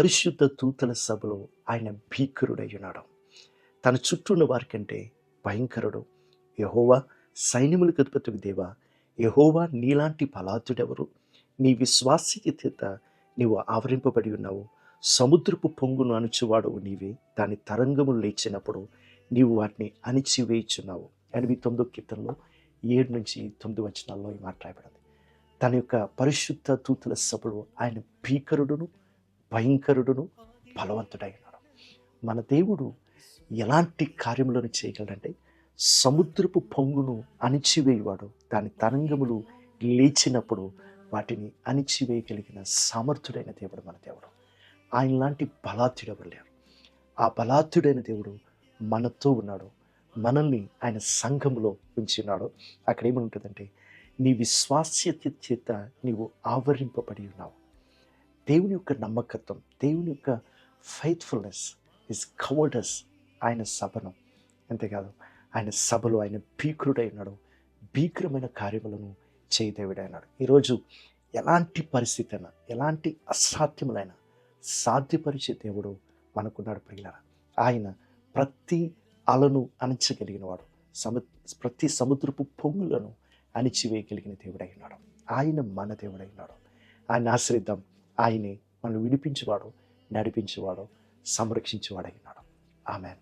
పరిశుద్ధ దూతల సభలో ఆయన భీకరుడై ఉన్నాడు. తన చుట్టూ ఉన్న వారికంటే భయంకరుడు. యెహోవా సైన్యములకు అధిపతియగు దేవా, యెహోవా నీలాంటి బలాఢ్యుడెవరు? నీ విశ్వాస్యత చేత నీవు ఆవరింపబడి ఉన్నావు. సముద్రపు పొంగును అణుచువాడవు నీవే. దాని తరంగములు లేచినప్పుడు నీవు వాటిని అణిచివేయుచున్నావు. 89 కీర్తనలో 7-9 వచనాల్లో ఈ మాట రాయబడింది. తన యొక్క పరిశుద్ధ దూతల సభలో ఆయన భీకరుడును, భయంకరుడును, బలవంతుడై ఉన్నాడు. మన దేవుడు ఎలాంటి కార్యములను చేయగలడంటే, సముద్రపు పొంగును అణిచివేయువాడు. దాని తరంగములు లేచినప్పుడు వాటిని అణిచివేయగలిగిన సమర్థుడైన దేవుడు మన దేవుడు. ఆయన లాంటి బలాఢ్యుడు ఎవరు లేరు. ఆ బలాఢ్యుడైన దేవుడు మనతో ఉన్నాడు. మనల్ని ఆయన సంఘములో ఉంచున్నాడు. అక్కడ ఏముంటుందంటే, నీ విశ్వాస్యత చేత నీవు ఆవరింపబడి ఉన్నావు. దేవుని యొక్క నమ్మకత్వం, దేవుని యొక్క ఫెయిత్ఫుల్నెస్ ఇస్ కవర్డ్ అస్. ఆయన సభను, అంతేకాదు ఆయన సభలో ఆయన భీకరుడై ఉన్నాడు. భీకరమైన కార్యములను చేయదేవుడైనాడు. ఈరోజు ఎలాంటి పరిస్థితి అయినా, ఎలాంటి అసాధ్యములైనా సాధ్యపరిచే దేవుడు మనకున్నాడు ప్రియులారా. ఆయన ప్రతి అలను అణచగలిగిన వాడు. ప్రతి సముద్రపు పొంగులను అణిచివేయగలిగిన దేవుడై ఉన్నాడు. ఆయన మన దేవుడై ఉన్నాడు. ఆయన ఆశ్రయిద్దాం. ఆయనే మనం విడిపించేవాడు, నడిపించేవాడు, సంరక్షించేవాడై ఉన్నాడు. ఆమేన్.